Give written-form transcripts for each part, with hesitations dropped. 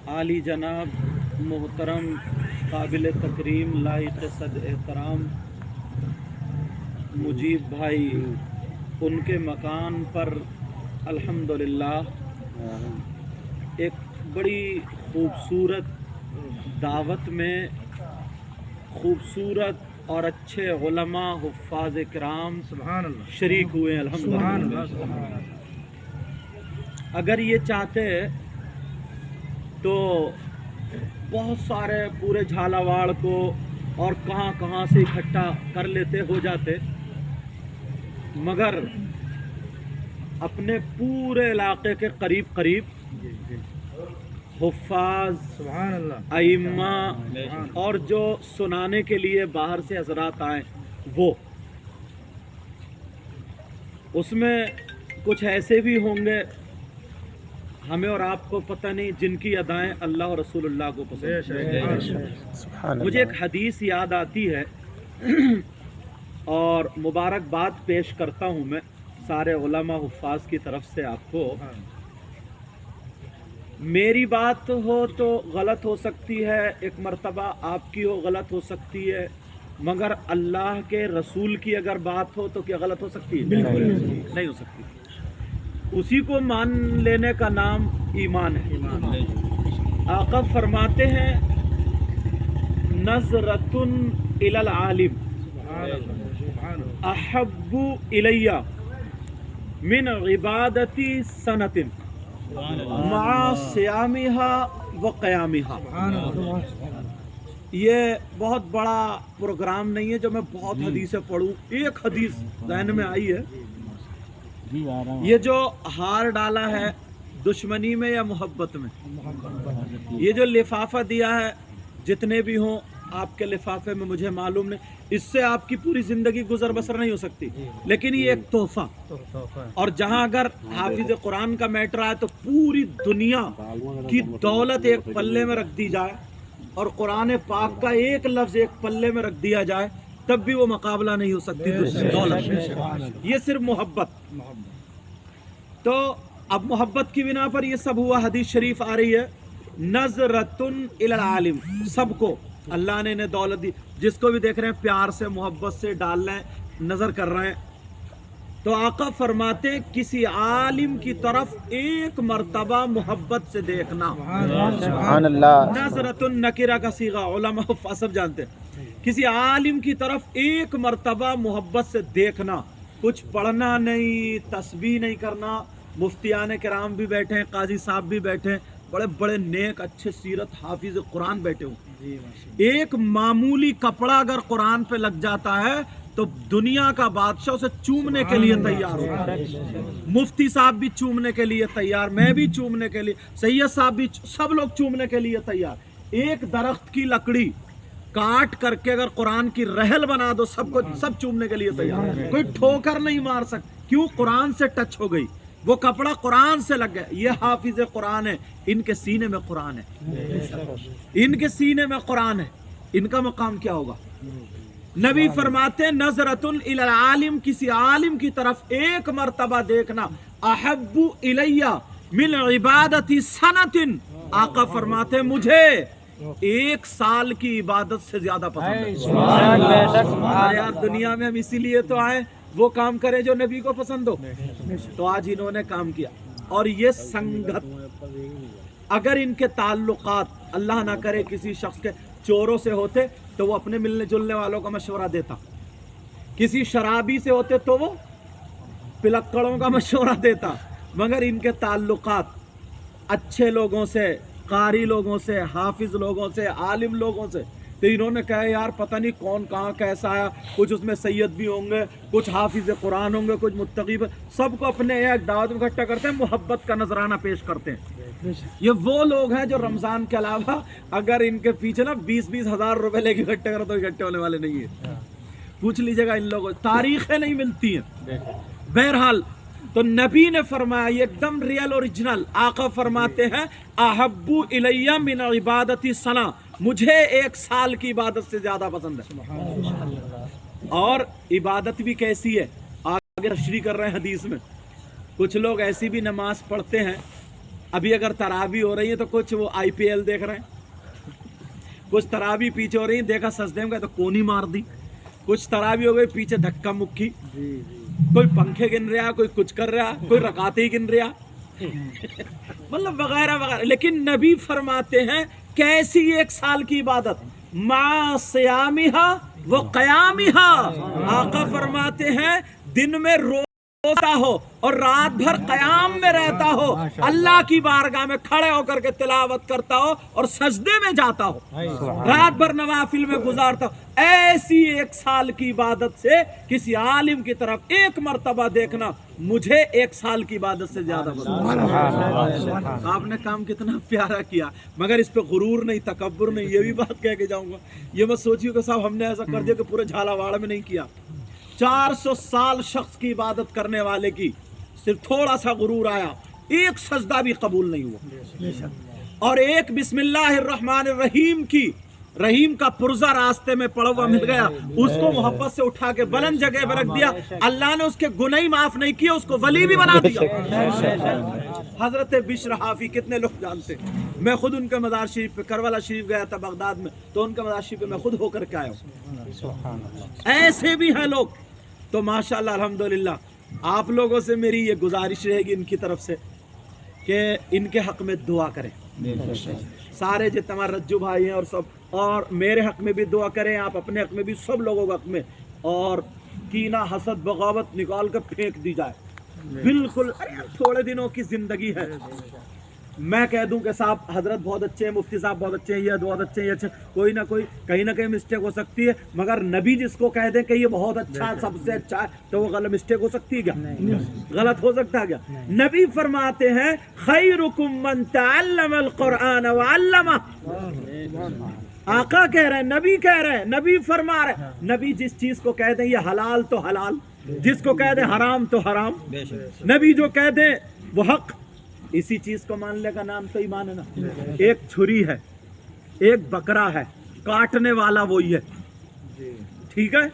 आली जनाब मोहतरम काबिल तकरीम लाइक़ सद एहतराम मुजीब भाई, उनके मकान पर अल्हम्दुलिल्लाह एक बड़ी खूबसूरत दावत में खूबसूरत और अच्छे उलमा हुफ़्फ़ाज़ किराम शरीक हुए हैं अल्हम्दुलिल्लाह। अगर ये चाहते तो बहुत सारे पूरे झालावाड़ को और कहाँ से इकट्ठा कर लेते, हो जाते, मगर अपने पूरे इलाके के करीब करीब हुफ़्फ़ाज़, अइम्मा और जो सुनाने के लिए बाहर से हज़रात आए वो, उसमें कुछ ऐसे भी होंगे हमें और आपको पता नहीं, जिनकी अदाएं अल्लाह और रसूलुल्लाह को पसंद है। मुझे एक हदीस याद आती है और मुबारकबाद पेश करता हूँ मैं सारे उलमा हुफ़्फ़ाज़ की तरफ से आपको। मेरी बात हो तो गलत हो सकती है, एक मर्तबा आपकी हो गलत हो सकती है, मगर अल्लाह के रसूल की अगर बात हो तो क्या गलत हो सकती है? बिल्कुल नहीं हो सकती। उसी को मान लेने का नाम ईमान है। आका फरमाते हैं नज़रतुन इलल आलिम अहब्बु इलैया मिन इबादती सनतिन मा सियामिहा व क़यामिहा। ये बहुत बड़ा प्रोग्राम नहीं है जो मैं बहुत हदीसें पढ़ूं। एक हदीस ज़हन में आई है, ये जो हार डाला है दुश्मनी में या मोहब्बत में, ये जो लिफाफा दिया है, जितने भी हों आपके लिफाफे में मुझे मालूम नहीं, इससे आपकी पूरी जिंदगी गुजर बसर नहीं हो सकती, लेकिन ये एक तोहफा। और जहां अगर हाफिज कुरान का मैटर आए तो पूरी दुनिया की दौलत एक पल्ले में रख दी जाए और कुरान पाक का एक लफ्ज एक पल्ले में रख दिया जाए, तब भी वो मुकाबला नहीं हो सकती दौलत। ये सिर्फ मोहब्बत। तो अब मोहब्बत की बिना पर ये सब हुआ। हदीस शरीफ आ रही है नज़रतुन इलल आलिम, सबको अल्लाह ने इन्हें दौलत दी, जिसको भी देख रहे हैं प्यार से मोहब्बत से डाल रहे हैं, नजर कर रहे हैं। तो आका फरमाते किसी आलिम की तरफ एक मर्तबा मोहब्बत से देखना। नज़रतुन नकीरा का सीगा उलमा सब जानते हैं। किसी आलिम की तरफ एक मर्तबा मोहब्बत से देखना, कुछ पढ़ना नहीं, तस्बीह नहीं करना। मुफ्तियान किराम भी बैठे हैं, काजी साहब भी बैठे हैं, बड़े बड़े नेक अच्छे सीरत हाफिज कुरान बैठे हो। एक मामूली कपड़ा अगर कुरान पे लग जाता है तो दुनिया का बादशाह उसे चूमने के लिए तैयार हो। मुफ्ती साहब भी चूमने के लिए तैयार, मैं भी चूमने के लिए, सैयद साहब भी, सब लोग चूमने के लिए तैयार। एक दरख्त की लकड़ी काट करके अगर कुरान की रहल बना दो, सब चूमने के लिए तैयार। कोई ठोकर नहीं मार सकता, क्यों? कुरान से टच हो गई, वो कपड़ा कुरान से लग गया। ये हाफिज कुरान है, इनके सीने में कुरान है, इनके सीने में कुरान है, इनका मकाम क्या होगा? नबी फरमाते नज़रतुन इलल आलिम, किसी आलिम की तरफ एक मर्तबा देखना, अहब्बु इलैया मिन इबादती सनतिन। आका फरमाते मुझे एक साल की इबादत से ज्यादा पसंद है। यार दुनिया में हम इसीलिए तो आए, वो काम करें जो नबी को पसंद हो। तो आज इन्होंने काम किया। और ये संगत, अगर इनके ताल्लुकात अल्लाह ना करे किसी शख्स के चोरों से होते तो वो अपने मिलने जुलने वालों का मशवरा देता, किसी शराबी से होते तो वो पिलक्कड़ों का मशवरा देता, मगर इनके ताल्लुकात अच्छे लोगों से, कारी लोगों से, हाफिज लोगों से, आलिम लोगों से। तो इन्होंने कहा यार पता नहीं कौन कहाँ कैसा आया, कुछ उसमें सैयद भी होंगे, कुछ हाफिज कुरान होंगे, कुछ मुत्तकी, सबको अपने एक दावत में इकट्ठा करते हैं, मोहब्बत का नजराना पेश करते हैं। ये वो लोग हैं जो रमजान के अलावा अगर इनके पीछे ना 20-20 हजार रुपए लेके इकट्ठे करो तो इकट्ठे होने वाले नहीं है। पूछ लीजिएगा इन लोगों, तारीखें नहीं मिलती हैं। बहरहाल तो नबी ने फरमाया, ये एकदम रियल ओरिजिनल। आका फरमाते हैं अहब्बु इलैया मिन इबादती सना, मुझे एक साल की इबादत से ज्यादा पसंद है। और इबादत भी कैसी है आगे तशरीह कर रहे हैं हदीस में। कुछ लोग ऐसी भी नमाज पढ़ते हैं ابھی اگر تراوی ہو رہی ہے تو کچھ وہ IPL دیکھ رہے ہیں، کچھ تراوی پیچھے ہو رہی ہیں، دیکھا سجدے میں گئے تو کونی مار دی، کچھ تراوی ہو گئی پیچھے دھکا مکی، کوئی پنکھے گن رہا، کوئی کچھ کر رہا، کوئی رکعتیں ہی گن رہا، مطلب وغیرہ وغیرہ. لیکن نبی فرماتے ہیں کیسی 1 سال کی عبادت، مع صیامہا و قیامہا. آقا فرماتے ہیں دن میں روتا ہو اور رات بھر قیام میں رہتا ہو، اللہ کی بارگاہ میں کھڑے ہو کر کے تلاوت کرتا ہو اور سجدے میں جاتا ہو، رات بھر نوافل میں گزارتا ہو. ایسی 1 سال کی عبادت سے کسی عالم کی طرف 1 مرتبہ دیکھنا مجھے 1 سال کی عبادت سے زیادہ پسند. آپ نے کام کتنا پیارا کیا، مگر اس پہ غرور نہیں، تکبر نہیں. یہ بھی بات کہہ کے جاؤں گا، یہ مت سوچیے کہ صاحب ہم نے ایسا کر دیا کہ پورے جھالاواڑ میں نہیں کیا. 400 سال شخص کی عبادت کرنے والے کی صرف تھوڑا سا غرور آیا، 1 سجدہ بھی قبول نہیں ہوا، اور ایک بسم اللہ الرحمن الرحیم کی رحیم کا پرزہ راستے میں پڑا ہوا مل گیا، اس کو محبت سے اٹھا کے بلند جگہ پہ رکھ دیا، اللہ نے اس کے گناہ معاف نہیں کیے، اس کو ولی بھی بنا دیا. حضرت بشر حافی کتنے لوگ جانتے ہیں، میں خود ان کے مزار شریف پہ کربلا شریف گیا تھا بغداد میں، تو ان کے مزار شریف پہ میں خود ہو کر کے آیا ہوں. ایسے بھی ہیں لوگ. تو ماشاءاللہ الحمدللہ آپ لوگوں سے میری یہ گزارش رہے گی ان کی طرف سے کہ ان کے حق میں دعا کریں، سارے جتنے رجو بھائی ہیں اور سب، اور میرے حق میں بھی دعا کریں، آپ اپنے حق میں بھی، سب لوگوں کے حق میں. اور کینہ حسد بغاوت نکال کر پھینک دی جائے. بالکل تھوڑے دنوں کی زندگی ہے، میں کہہ دوں کہ صاحب حضرت بہت اچھے ہیں، مفتی صاحب بہت اچھے ہیں، یہ بہت اچھے ہیں، یہ اچھے، کوئی نہ کوئی کہیں نہ کہیں مسٹیک ہو سکتی ہے، مگر نبی جس کو کہہ دیں کہ یہ بہت اچھا ہے، سب سے اچھا ہے، تو وہ غلط مسٹیک ہو سکتی ہے کیا؟ غلط ہو سکتا ہے کیا؟ نبی فرماتے ہیں خیرکم من تعلم القرآن وعلمہ. آقا کہہ رہے ہیں، نبی کہہ رہے ہیں، نبی فرما رہے ہیں. نبی جس چیز کو کہہ دیں یہ حلال تو حلال، جس کو کہہ دیں حرام تو حرام، نبی جو کہہ دیں وہ حق. اسی چیز کو ماننے کا نام تو ایمان ہے نا. ایک چھری ہے، ایک بکرا ہے، کاٹنے والا وہی ہے، ٹھیک ہے؟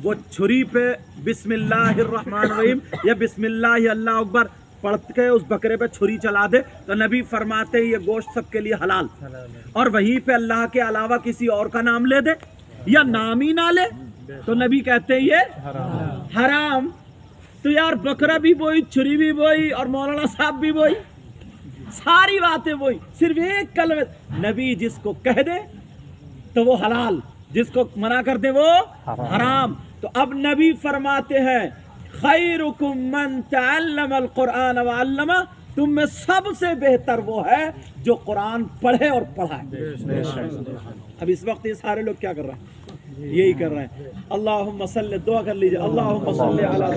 وہ چھری پہ بسم اللہ الرحمن الرحیم یا بسم اللہ اللہ اکبر پڑھ کے اس بکرے پہ چھری چلا دے تو نبی فرماتے ہیں یہ گوشت سب کے لیے حلال. اور وہیں پہ اللہ کے علاوہ کسی اور کا نام لے دے یا نام ہی نہ لے تو نبی کہتے ہیں یہ حرام. تو یار بکرا بھی وہی، چھری بھی وہی، اور مولانا صاحب بھی وہی، ساری باتیں وہی، صرف ایک کلمہ. نبی جس کو کہہ دے تو وہ حلال، جس کو منع کر دے وہ حرام. تو اب نبی فرماتے ہیں خیرکم من تعلم القرآن وعلمہ، تم میں سب سے بہتر وہ ہے جو قرآن پڑھے اور پڑھائے. اب اس وقت یہ سارے لوگ کیا کر رہے ہیں؟ یہی کر رہے ہیں. اللہم صلی، دعا کر لیجئے، اللہم صلی علی